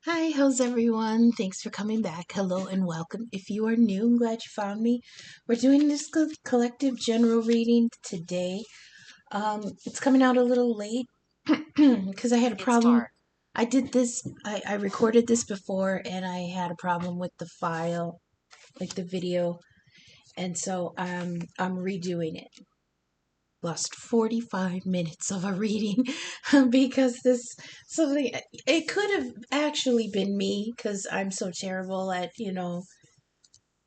Hi, how's everyone? Thanks for coming back. Hello and welcome. If you are new, I'm glad you found me. We're doing this collective general reading today. It's coming out a little late because I had a problem. I did this, I recorded this before and I had a problem with the file, like the video, and so I'm redoing it. Lost 45 minutes of a reading because this something it could have actually been me because I'm so terrible at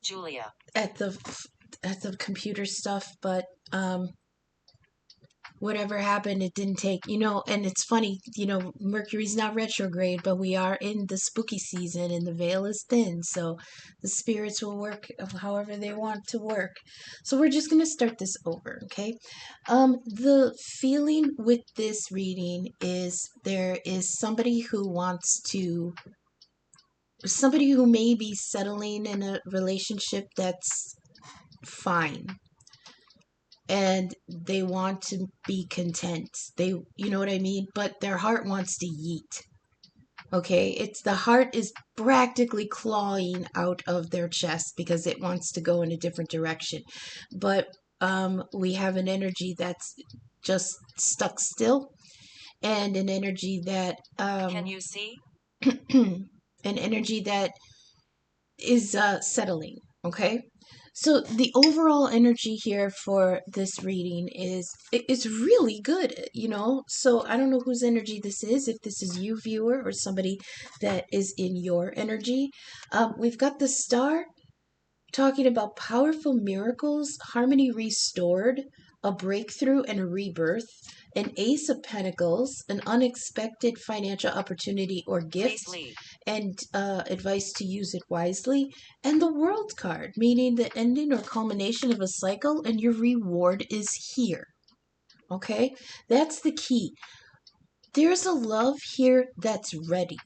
Julia at the computer stuff, but whatever happened, it didn't take, and it's funny, Mercury's not retrograde, but we are in the spooky season and the veil is thin, so the spirits will work however they want to work. So we're just going to start this over, okay? The feeling with this reading is there is somebody who may be settling in a relationship that's fine and they want to be content. You know what I mean? But their heart wants to yeet. Okay? It's the heart is practically clawing out of their chest because it wants to go in a different direction. But we have an energy that's just stuck still and an energy that can you see? An energy that is settling. Okay? So the overall energy here for this reading is it's really good, So I don't know whose energy this is, if this is you, viewer, or somebody that is in your energy. We've got the star talking about powerful miracles, harmony restored, a breakthrough and a rebirth, an ace of pentacles, an unexpected financial opportunity or gift, and advice to use it wisely, and the world card, meaning the ending or culmination of a cycle and your reward is here. Okay? That's the key. There's a love here that's ready.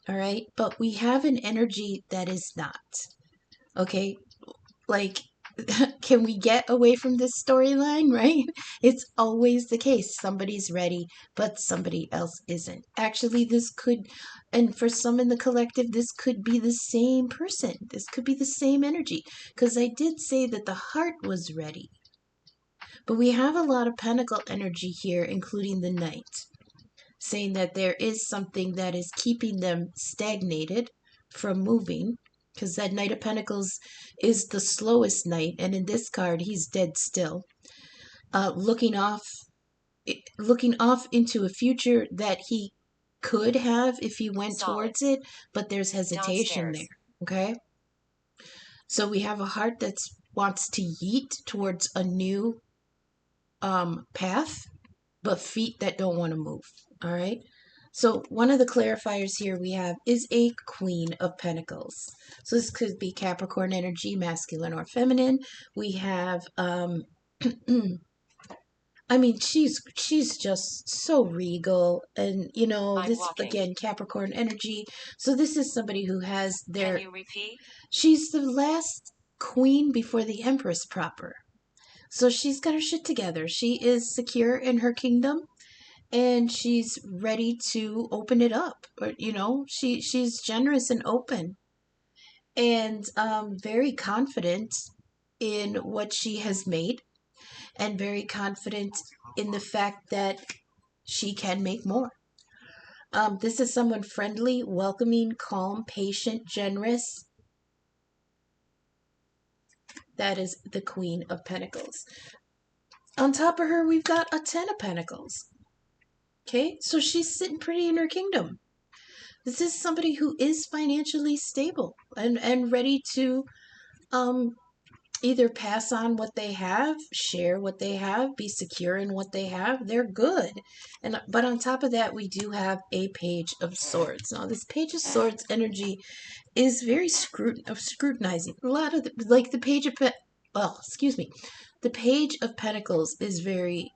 All right? But we have an energy that is not. Okay? Like, can we get away from this storyline, right? It's always the case. Somebody's ready, but somebody else isn't. Actually, and for some in the collective, this could be the same person. This could be the same energy. Because I did say that the heart was ready. But we have a lot of pentacle energy here, including the knight, saying that there is something that is keeping them stagnated from moving, because that Knight of Pentacles is the slowest knight, and in this card, he's dead still, looking off into a future that he could have if he went towards it, but there's hesitation there. Okay, so we have a heart that wants to yeet towards a new path, but feet that don't want to move. All right. So one of the clarifiers here we have is a Queen of Pentacles. So this could be Capricorn energy, masculine or feminine. We have, I mean, she's just so regal, and this again Capricorn energy. So this is somebody who has their. Can you repeat? She's the last queen before the Empress proper. So she's got her shit together. She is secure in her kingdom and she's ready to open it up. Or she's generous and open and very confident in what she has made and very confident in the fact that she can make more. This is someone friendly, welcoming, calm, patient, generous. That is the Queen of Pentacles. On top of her, we've got a Ten of Pentacles. Okay, so she's sitting pretty in her kingdom. This is somebody who is financially stable and ready to either pass on what they have, share what they have, be secure in what they have. They're good. But on top of that, we do have a Page of Swords. Now, this Page of Swords energy is very scrutinizing. A lot of the Page of the Page of Pentacles is very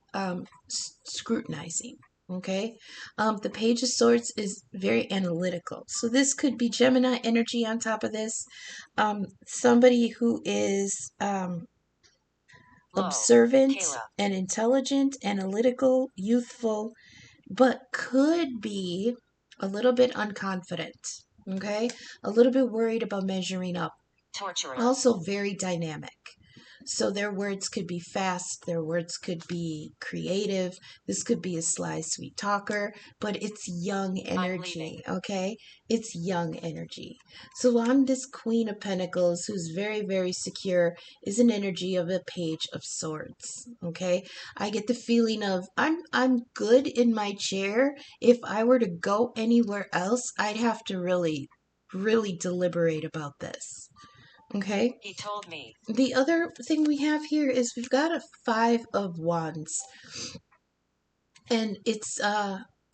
scrutinizing. Okay, the Page of Swords is very analytical. So this could be Gemini energy on top of this. Somebody who is observant and intelligent, analytical, youthful, but could be a little bit unconfident, okay? A little bit worried about measuring up. Torturer. Also very dynamic. So their words could be fast, their words could be creative. This could be a sly, sweet talker, but it's young energy, okay? It's young energy. So on this Queen of Pentacles, who's very, very secure, is an energy of a Page of Swords, okay? I get the feeling of I'm good in my chair. If I were to go anywhere else, I'd have to really, really deliberate about this. Okay. He told me. The other thing we have here is we've got a Five of Wands. And it's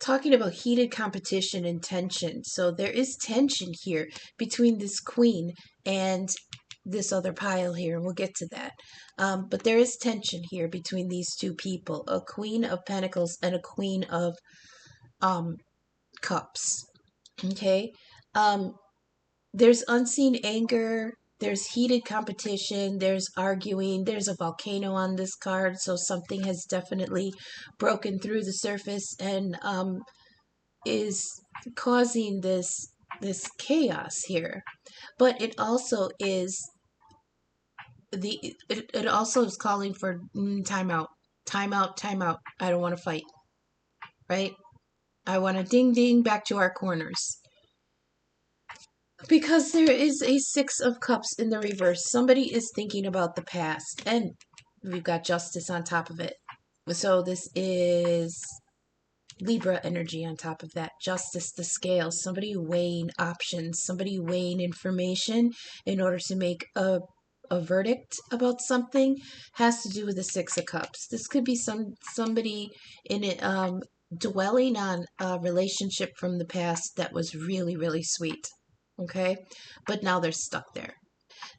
talking about heated competition and tension. So there is tension here between this queen and this other pile here, and we'll get to that. But there is tension here between these two people, a Queen of Pentacles and a Queen of Cups. Okay. There's unseen anger, there's heated competition, there's arguing, there's a volcano on this card, so something has definitely broken through the surface and is causing this chaos here. But it also is it also is calling for timeout, timeout, timeout. I don't want to fight, right? I want to ding ding back to our corners. Because there is a Six of Cups in the reverse. Somebody is thinking about the past. And we've got Justice on top of it. So this is Libra energy on top of that. Justice, the scales. Somebody weighing options. Somebody weighing information in order to make a verdict about something. Has to do with the Six of Cups. This could be somebody in it dwelling on a relationship from the past that was really, really sweet. Okay, but now they're stuck there.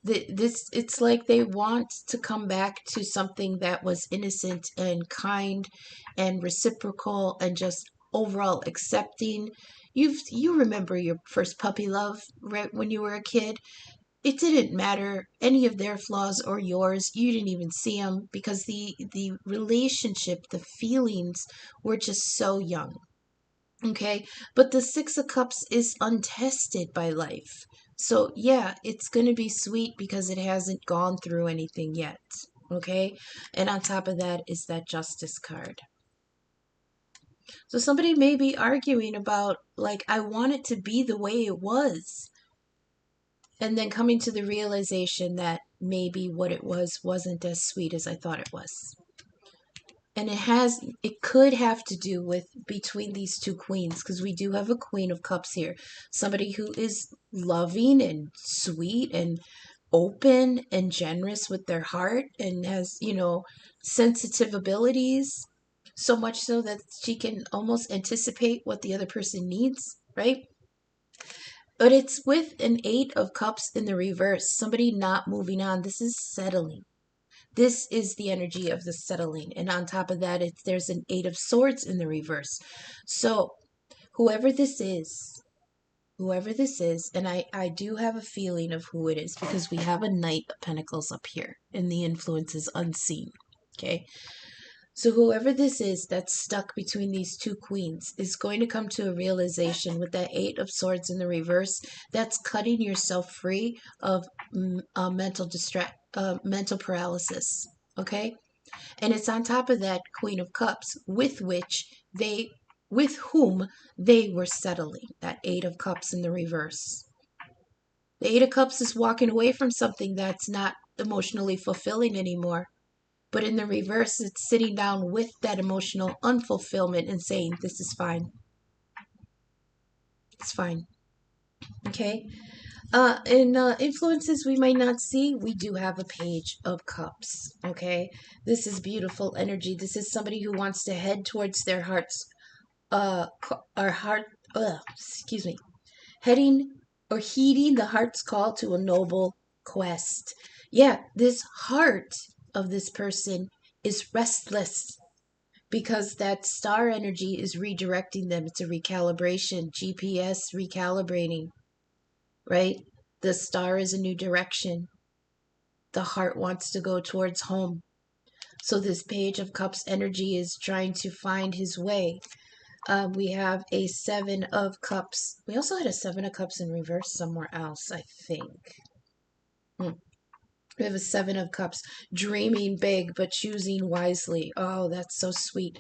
It's like they want to come back to something that was innocent and kind and reciprocal and just overall accepting. You remember your first puppy love, right, when you were a kid. It didn't matter any of their flaws or yours. You didn't even see them because the relationship, the feelings were just so young. Okay, but the Six of Cups is untested by life. So, yeah, it's going to be sweet because it hasn't gone through anything yet. Okay, and on top of that is that Justice card. So, somebody may be arguing about, like, I want it to be the way it was. And then coming to the realization that maybe what it was wasn't as sweet as I thought it was. And it could have to do with between these two queens, because we do have a Queen of Cups here, somebody who is loving and sweet and open and generous with their heart and has, sensitive abilities, so much so that she can almost anticipate what the other person needs, right? But it's with an Eight of Cups in the reverse, somebody not moving on. This is settling. This is the energy of the settling. And on top of that, there's an Eight of Swords in the reverse. So whoever this is, and I do have a feeling of who it is because we have a Knight of Pentacles up here and the influence is unseen. Okay. So whoever this is that's stuck between these two queens is going to come to a realization with that Eight of Swords in the reverse that's cutting yourself free of mental paralysis. Okay, and it's on top of that Queen of Cups with whom they were settling. That Eight of Cups in the reverse. The Eight of Cups is walking away from something that's not emotionally fulfilling anymore. But in the reverse, it's sitting down with that emotional unfulfillment and saying, this is fine. It's fine. Okay? In influences we might not see, we do have a Page of Cups. Okay? This is beautiful energy. This is somebody who wants to head towards their heart's, heading or heeding the heart's call to a noble quest. Yeah, this heart of this person is restless because that star energy is redirecting them. It's a recalibration, GPS recalibrating, right? The star is a new direction. The heart wants to go towards home. So this Page of Cups energy is trying to find his way. We have a Seven of Cups. We also had a Seven of Cups in reverse somewhere else, I think. We have a Seven of Cups, dreaming big but choosing wisely. Oh, that's so sweet.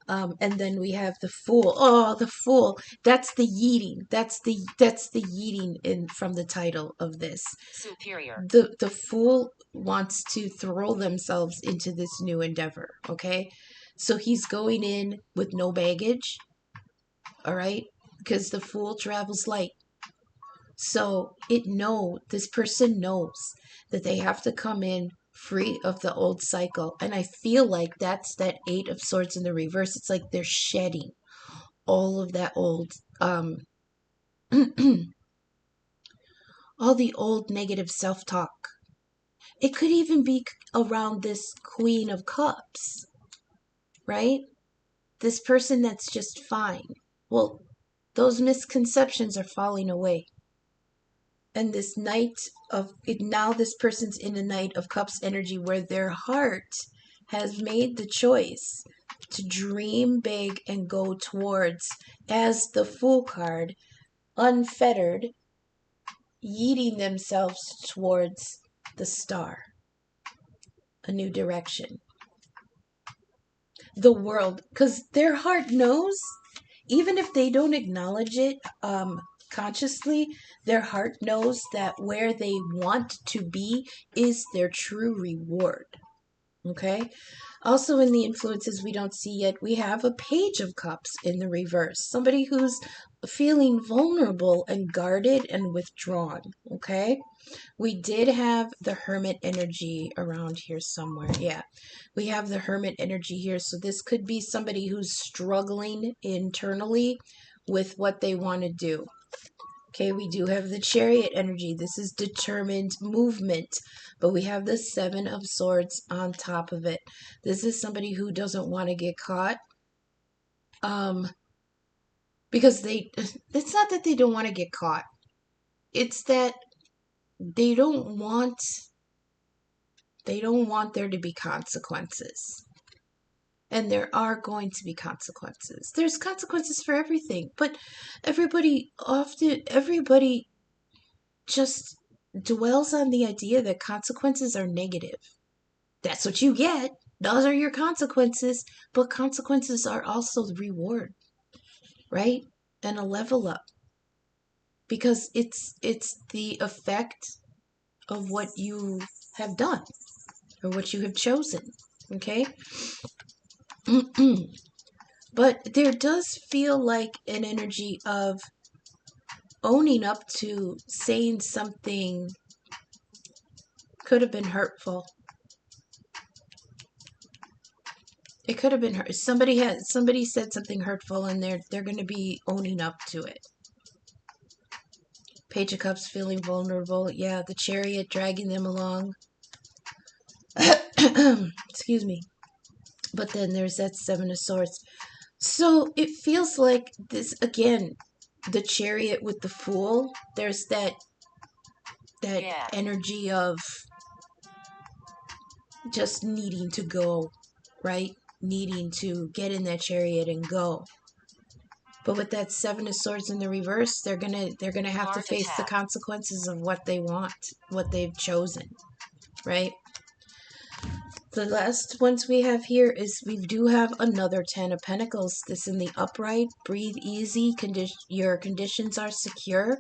And then we have the Fool. Oh, the Fool. That's the yeeting. That's the yeeting in from the title of this. Superior. The Fool wants to throw themselves into this new endeavor. Okay, so he's going in with no baggage. All right, because the Fool travels light. So this person knows that they have to come in free of the old cycle. And I feel like that's that Eight of Swords in the reverse. It's like they're shedding all of that old, all the old negative self-talk. It could even be around this Queen of Cups, right? This person that's just fine. Well, those misconceptions are falling away. And this now this person's in a Knight of Cups energy where their heart has made the choice to dream big and go towards, as the Fool card, unfettered, yeeting themselves towards the star, a new direction, the world, because their heart knows, even if they don't acknowledge it consciously, their heart knows that where they want to be is their true reward. Okay. Also, in the influences we don't see yet, we have a Page of Cups in the reverse. Somebody who's feeling vulnerable and guarded and withdrawn. Okay. We did have the Hermit energy around here somewhere. Yeah. We have the Hermit energy here. So this could be somebody who's struggling internally with what they want to do. Okay, we do have the Chariot energy. This is determined movement, but we have the Seven of Swords on top of it. This is somebody who doesn't want to get caught. Because it's not that they don't want to get caught. It's that they don't want there to be consequences. And there are going to be consequences. There's consequences for everything, but everybody just dwells on the idea that consequences are negative. That's what you get. Those are your consequences. But consequences are also the reward, right? And a level up. Because it's the effect of what you have done or what you have chosen. Okay? But there does feel like an energy of owning up to saying something could have been hurtful. It could have been hurt. Somebody said something hurtful, and they're going to be owning up to it. Page of Cups feeling vulnerable. Yeah, the Chariot dragging them along. Excuse me. But then there's that Seven of Swords. So it feels like this again. The Chariot with the Fool. There's that energy of just needing to go, right? Needing to get in that chariot and go. But with that Seven of Swords in the reverse, they're gonna have to face the consequences of what they want, what they've chosen, right? The last ones we have here is we do have another Ten of Pentacles. This in the upright. Breathe easy. Your conditions are secure.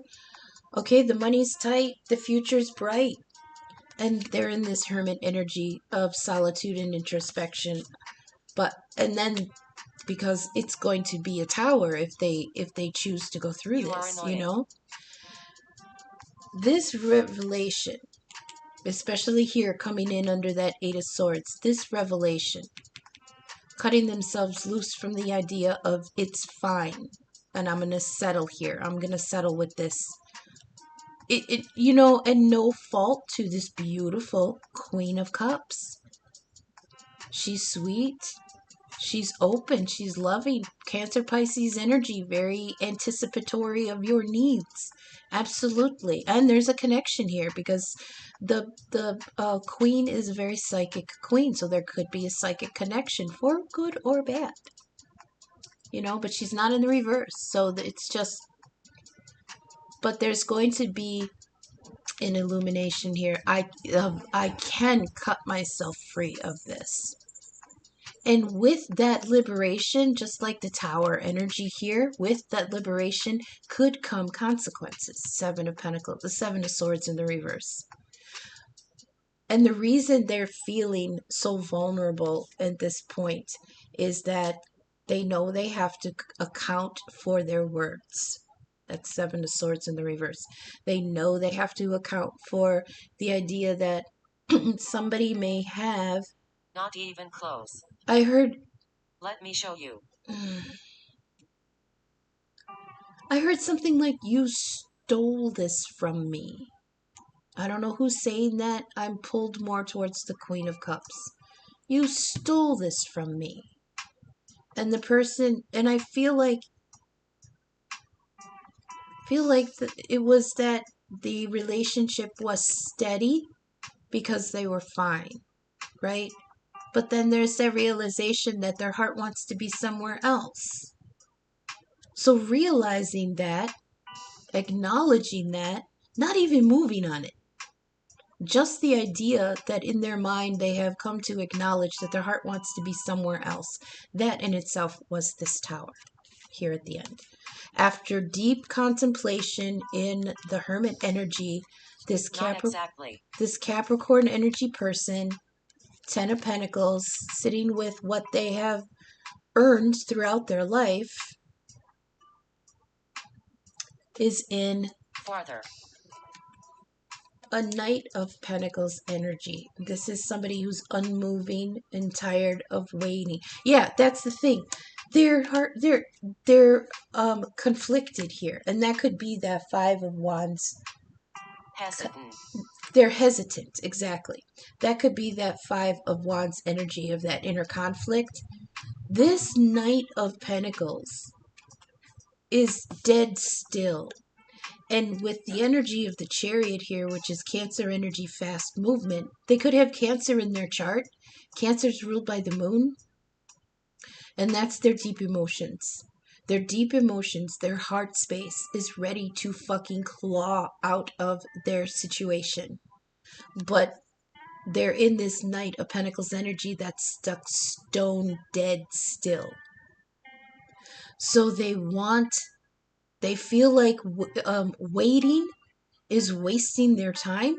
Okay, the money's tight. The future's bright. And they're in this Hermit energy of solitude and introspection. And then because it's going to be a tower if they choose to go through this, you know. This revelation, especially here coming in under that Eight of Swords, this revelation, cutting themselves loose from the idea of it's fine and I'm going to settle here. I'm going to settle with this. And no fault to this beautiful Queen of Cups. She's sweet. She's open. She's loving. Cancer Pisces energy. Very anticipatory of your needs. Absolutely. And there's a connection here because the queen is a very psychic queen. So there could be a psychic connection for good or bad. you know, but she's not in the reverse. So it's just, but there's going to be an illumination here. I can cut myself free of this. And with that liberation, just like the tower energy here, with that liberation could come consequences. Seven of Pentacles, the Seven of Swords in the reverse. And the reason they're feeling so vulnerable at this point is that they know they have to account for their words. That's Seven of Swords in the reverse. They know they have to account for the idea that somebody may have. Not even close. I heard. Let me show you. I heard something like, you stole this from me. I don't know who's saying that. I'm pulled more towards the Queen of Cups. You stole this from me. And the person, and I feel like it was that the relationship was steady because they were fine, right? But then there's that realization that their heart wants to be somewhere else. So realizing that, acknowledging that, not even moving on it. Just the idea that in their mind they have come to acknowledge that their heart wants to be somewhere else. That in itself was this tower here at the end. After deep contemplation in the Hermit energy, this Capricorn energy person, Ten of Pentacles, sitting with what they have earned throughout their life, is in farther. A Knight of Pentacles energy. This is somebody who's unmoving and tired of waiting. Yeah, that's the thing. They're conflicted here, and that could be that Five of Wands. Hesitant. They're hesitant, exactly. That could be that Five of Wands energy of that inner conflict. This Knight of Pentacles is dead still. And with the energy of the Chariot here, which is Cancer energy, fast movement, they could have Cancer in their chart. Cancer's ruled by the moon. And that's their deep emotions. Their deep emotions, their heart space is ready to fucking claw out of their situation. But they're in this Knight of Pentacles energy that's stuck stone dead still. So they feel like waiting is wasting their time.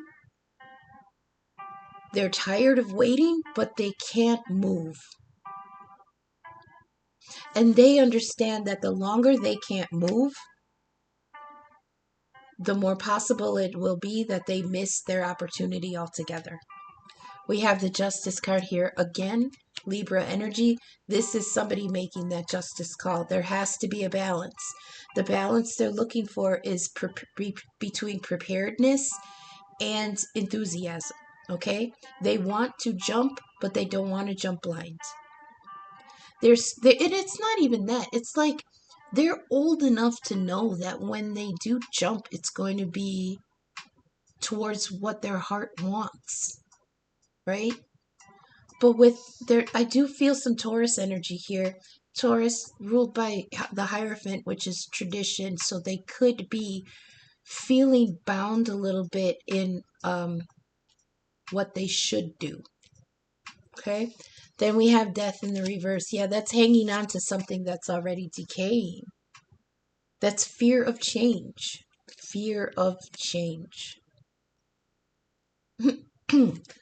They're tired of waiting, but they can't move. And they understand that the longer they can't move, the more possible it will be that they miss their opportunity altogether. We have the Justice card here again, Libra energy. This is somebody making that justice call. There has to be a balance. The balance they're looking for is between preparedness and enthusiasm. Okay? They want to jump, but they don't want to jump blind. And it's not even that. It's like they're old enough to know that when they do jump, it's going to be towards what their heart wants. Right? But I do feel some Taurus energy here. Taurus ruled by the Hierophant, which is tradition, so they could be feeling bound a little bit in what they should do. Okay? Then we have Death in the reverse. Yeah, that's hanging on to something that's already decaying. That's fear of change. Fear of change.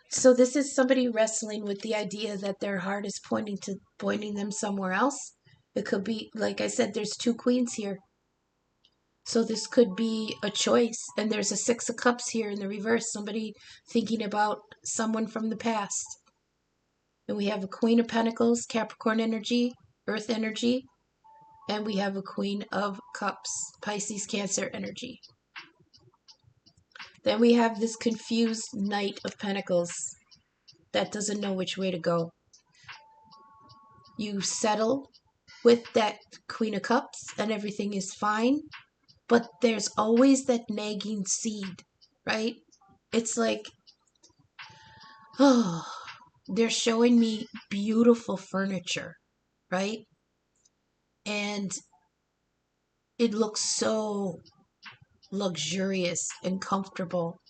So this is somebody wrestling with the idea that their heart is pointing them somewhere else. It could be, like I said, there's two queens here. So this could be a choice. And there's a Six of Cups here in the reverse. Somebody thinking about someone from the past. And we have a Queen of Pentacles, Capricorn energy, Earth energy. And we have a Queen of Cups, Pisces, Cancer energy. Then we have this confused Knight of Pentacles that doesn't know which way to go. You settle with that Queen of Cups and everything is fine, but there's always that nagging seed, right? It's like, oh, they're showing me beautiful furniture, right? and it looks so luxurious and comfortable.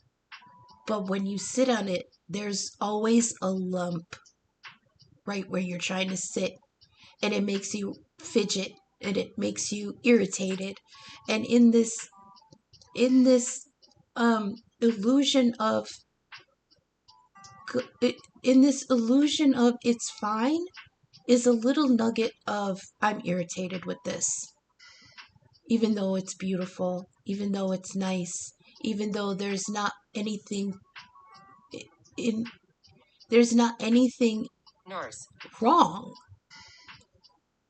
But when you sit on it, there's always a lump right where you're trying to sit, and it makes you fidget and it makes you irritated. And in this illusion of in this illusion of it's fine is a little nugget of I'm irritated with this, even though it's beautiful, even though it's nice, even though in there's not anything Nurse. wrong.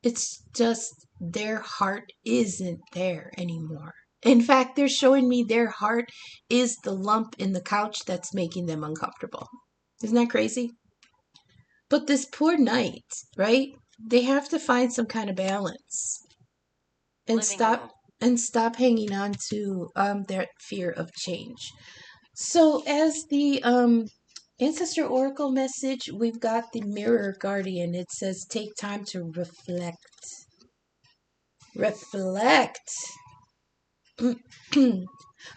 It's just their heart isn't there anymore. In fact, they're showing me their heart is the lump in the couch that's making them uncomfortable. Isn't that crazy? But this poor knight, right? They have to find some kind of balance and Living room. stop hanging on to their fear of change. So as the Ancestor Oracle message, we've got the Mirror Guardian. It says take time to reflect. Reflect.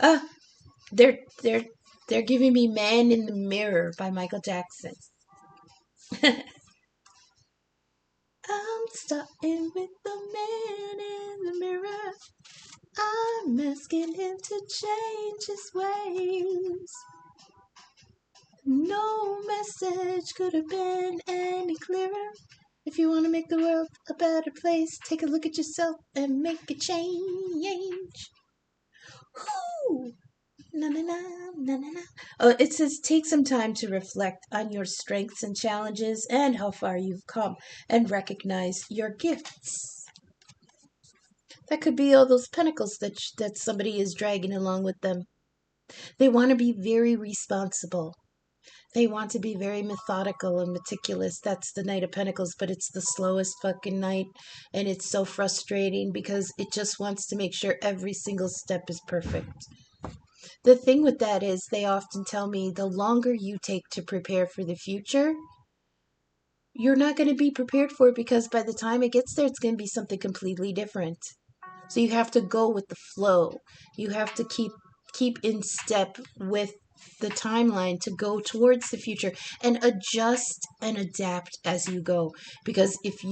Ah, they're they're giving me Man in the Mirror by Michael Jackson. I'm starting with the man in the mirror. I'm asking him to change his ways. No message could have been any clearer. If you want to make the world a better place, take a look at yourself and make a change. Whoo! Na na na na na na. It says take some time to reflect on your strengths and challenges and how far you've come and recognize your gifts. That could be all those pentacles that somebody is dragging along with them. They want to be very responsible. They want to be very methodical and meticulous. That's the Knight of Pentacles, but it's the slowest fucking night. And it's so frustrating because it just wants to make sure every single step is perfect. The thing with that is they often tell me the longer you take to prepare for the future, you're not going to be prepared for it because by the time it gets there, it's going to be something completely different. So you have to go with the flow. You have to keep in step with the timeline to go towards the future and adjust and adapt as you go, because if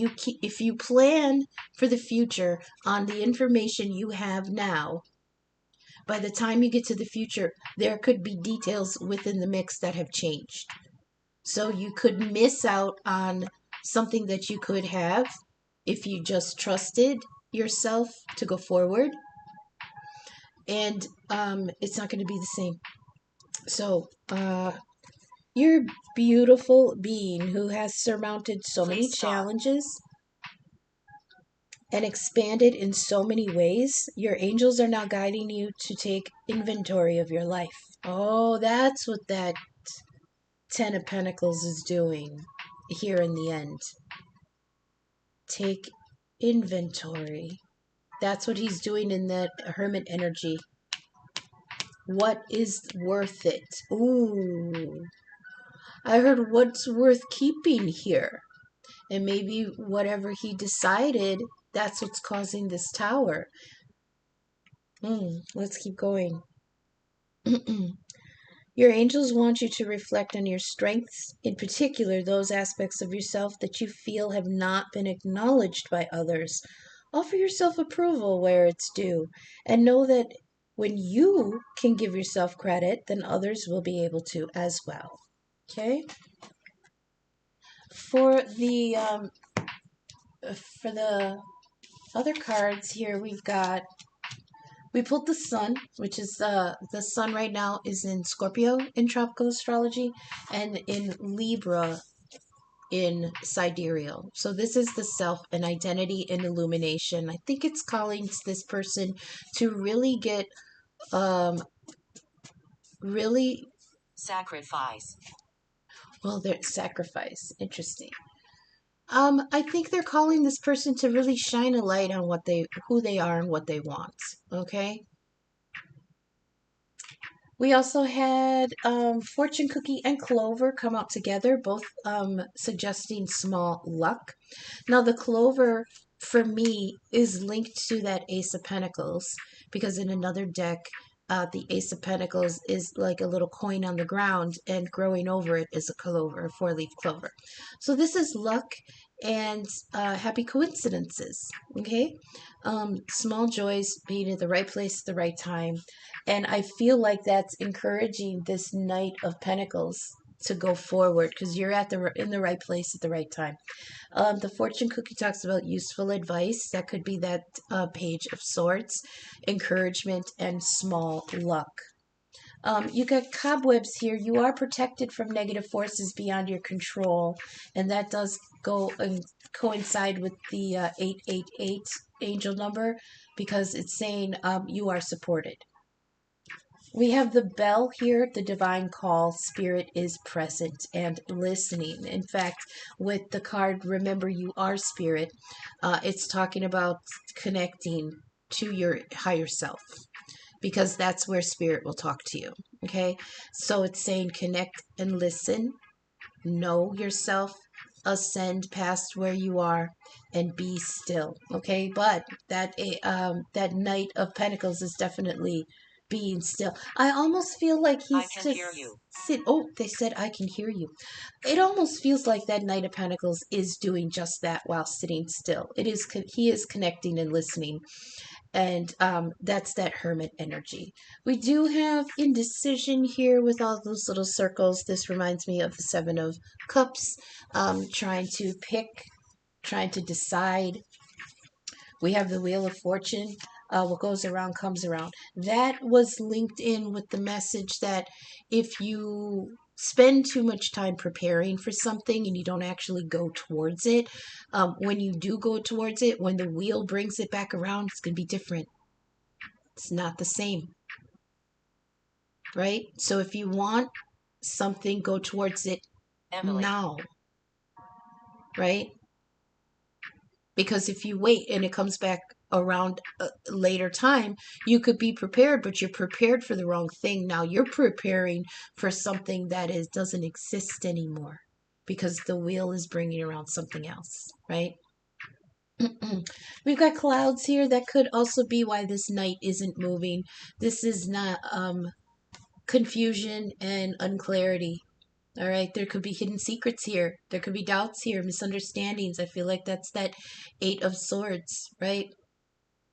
you plan for the future on the information you have now, by the time you get to the future there could be details within the mix that have changed, so you could miss out on something that you could have if you just trusted yourself to go forward, and it's not going to be the same. So you're a beautiful being who has surmounted so many challenges and expanded in so many ways. Your angels are now guiding you to take inventory of your life. Oh, that's what that Ten of Pentacles is doing here in the end. Take inventory. That's what he's doing in that Hermit energy. What is worth it? Ooh. I heard what's worth keeping here. And maybe whatever he decided, that's what's causing this tower. Let's keep going. Your angels want you to reflect on your strengths, in particular those aspects of yourself that you feel have not been acknowledged by others. Offer yourself approval where it's due, and know that when you can give yourself credit, then others will be able to as well. Okay? For the other cards here, we pulled the sun, which is the sun right now is in Scorpio in tropical astrology and in Libra in sidereal. So this is the self and identity and illumination. I think it's calling this person to really get really sacrifice. Well, their sacrifice. Interesting. I think they're calling this person to really shine a light on who they are and what they want. Okay. We also had Fortune Cookie and Clover come out together, both suggesting small luck. Now, the Clover for me, is linked to that Ace of Pentacles, because in another deck, the Ace of Pentacles is like a little coin on the ground, and growing over it is a clover, a four-leaf clover. So this is luck and happy coincidences, okay? Small joys, being at the right place at the right time. And I feel like that's encouraging this Knight of Pentacles to go forward, because you're in the right place at the right time. The fortune cookie talks about useful advice. That could be that Page of Swords, encouragement, and small luck. You got cobwebs here. You are protected from negative forces beyond your control, and that does go and coincide with the 888 angel number, because it's saying you are supported. We have the bell here, the divine call. Spirit is present and listening. In fact, with the card, remember you are spirit, it's talking about connecting to your higher self, because that's where spirit will talk to you. Okay, so it's saying connect and listen, know yourself, ascend past where you are, and be still. Okay, but that Knight of Pentacles is definitely being still. I almost feel like he's I can just hear you. Oh, they said I can hear you. It almost feels like that Knight of Pentacles is doing just that while sitting still. He is connecting and listening, and that's that Hermit energy. We do have indecision here with all those little circles. This reminds me of the Seven of Cups, trying to pick, trying to decide. We have the Wheel of Fortune. What goes around comes around. That was linked in with the message that if you spend too much time preparing for something and you don't actually go towards it, when you do go towards it, when the wheel brings it back around, it's going to be different. It's not the same, right? So if you want something, go towards it Emily. now, right? Because if you wait and it comes back around a later time, you could be prepared, but you're prepared for the wrong thing. Now you're preparing for something that doesn't exist anymore, because the wheel is bringing around something else, right? We've got clouds here. That could also be why this Knight isn't moving. This is not confusion and unclarity. All right, there could be hidden secrets here. There could be doubts here, misunderstandings. I feel like that's that Eight of Swords, right?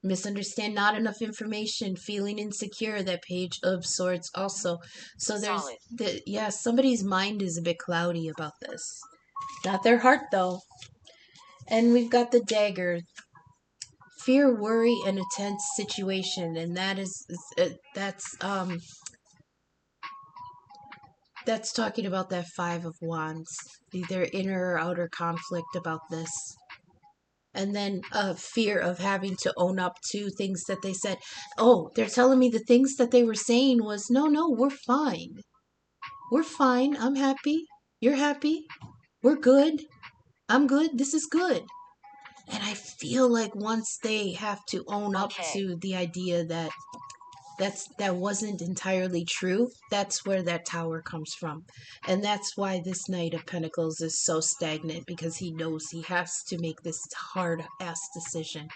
Misunderstand, not enough information, feeling insecure, that Page of Swords also. So there's somebody's mind is a bit cloudy about this. Not their heart though. And we've got the Dagger. Fear, worry, and a tense situation, and that's talking about that Five of Wands, either inner or outer conflict about this. And then fear of having to own up to things that they said. Oh, they're telling me the things that they were saying was, no, we're fine. We're fine. I'm happy. You're happy. We're good. I'm good. This is good. And I feel like once they have to own up to the idea that that wasn't entirely true, that's where that Tower comes from. And that's why this Knight of Pentacles is so stagnant, because he knows he has to make this hard ass decision.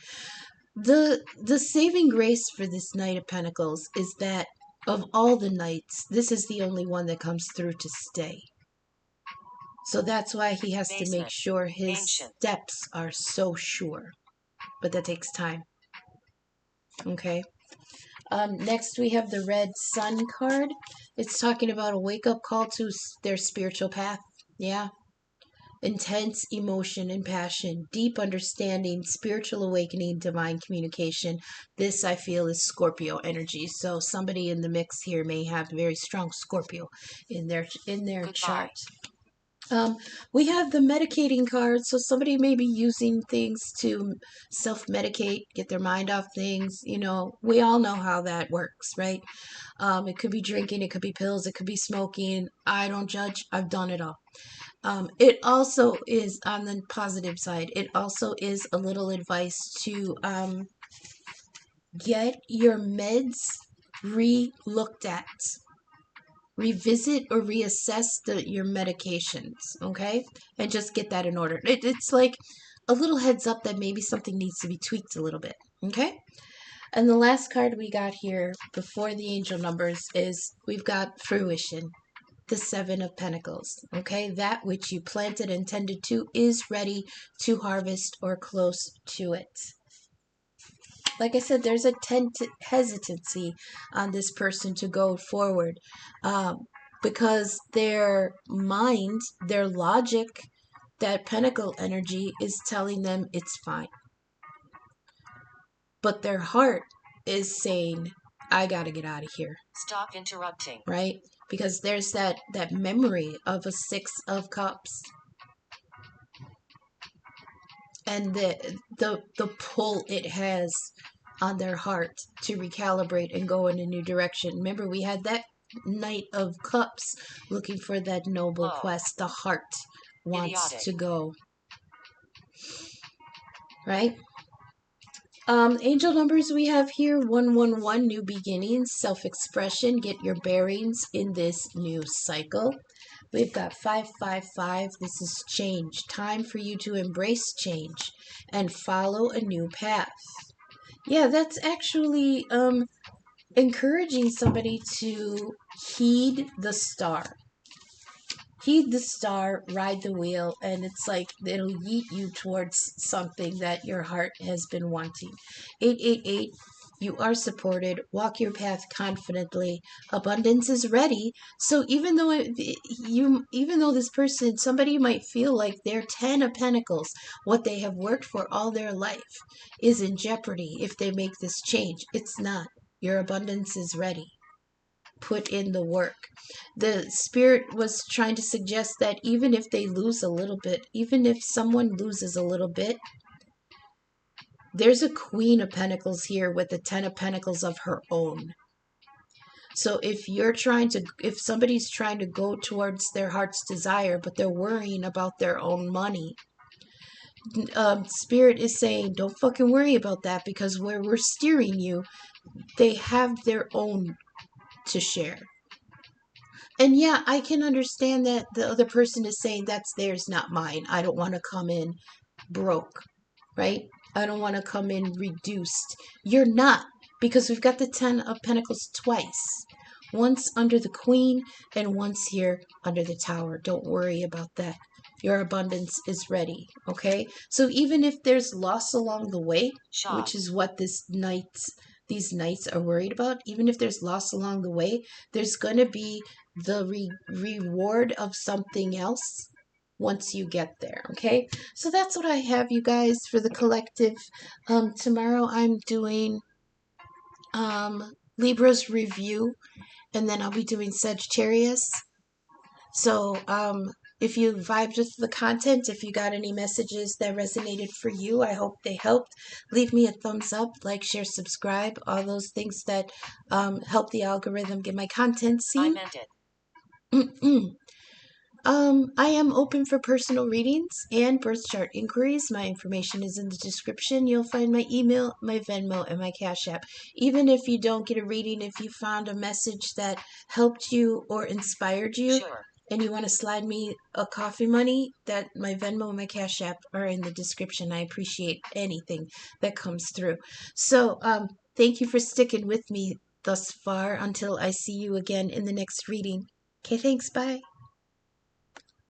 The saving grace for this Knight of Pentacles is that of all the knights, this is the only one that comes through to stay. So that's why he has to make sure his steps are so sure. But that takes time. Okay. Next, we have the Red Sun card. It's talking about a wake-up call to their spiritual path. Yeah. Intense emotion and passion, deep understanding, spiritual awakening, divine communication. This, I feel, is Scorpio energy. So somebody in the mix here may have very strong Scorpio in their chart. We have the medicating card, so somebody may be using things to self-medicate, get their mind off things. You know, we all know how that works, right? It could be drinking, it could be pills, it could be smoking. I don't judge. I've done it all. It also is, on the positive side, it also is a little advice to get your meds re-looked at. Revisit or reassess your medications, okay? And just get that in order. It's like a little heads up that maybe something needs to be tweaked a little bit. Okay? And the last card we got here before the angel numbers is we've got fruition, the Seven of Pentacles. Okay? That which you planted and tended to is ready to harvest or close to it. Like I said, there's a hesitancy on this person to go forward because their mind, their logic, that pentacle energy is telling them it's fine. But their heart is saying, I got to get out of here. Stop interrupting. Right? Because there's that memory of a Six of Cups. And the pull it has on their heart to recalibrate and go in a new direction. Remember, we had that Knight of Cups looking for that noble quest. The heart wants to go. Right? Angel numbers we have here, 111, new beginnings, self-expression, get your bearings in this new cycle. We've got 555, this is change, time for you to embrace change and follow a new path. Yeah, that's actually encouraging somebody to heed the star. Heed the star, ride the wheel, and it's like it'll yeet you towards something that your heart has been wanting. 888, you are supported. Walk your path confidently. Abundance is ready. So even though this person, somebody might feel like their 10 of Pentacles, what they have worked for all their life, is in jeopardy if they make this change. It's not. Your abundance is ready. Put in the work. The spirit was trying to suggest that even if they lose a little bit, even if someone loses a little bit, there's a Queen of Pentacles here with the 10 of Pentacles of her own. So if somebody's trying to go towards their heart's desire, but they're worrying about their own money, Spirit is saying, don't fucking worry about that, because where we're steering you, they have their own to share. And yeah, I can understand that the other person is saying that's theirs, not mine. I don't want to come in broke, right? I don't want to come in reduced. You're not, because we've got the 10 of Pentacles twice. Once under the Queen and once here under the Tower. Don't worry about that. Your abundance is ready, okay? So even if there's loss along the way, which is what these knights are worried about, even if there's loss along the way, there's going to be the reward of something else once you get there, okay? So that's what I have, you guys, for the collective. Tomorrow I'm doing Libra's review, and then I'll be doing Sagittarius. So if you vibed with the content, if you got any messages that resonated for you, I hope they helped. Leave me a thumbs up, like, share, subscribe, all those things that help the algorithm get my content seen. I meant it. I am open for personal readings and birth chart inquiries. My information is in the description. You'll find my email, my Venmo, and my Cash App. Even if you don't get a reading, if you found a message that helped you or inspired you, and you want to slide me a coffee money, that my Venmo and my Cash App are in the description. I appreciate anything that comes through. So thank you for sticking with me thus far until I see you again in the next reading. Okay, thanks. Bye.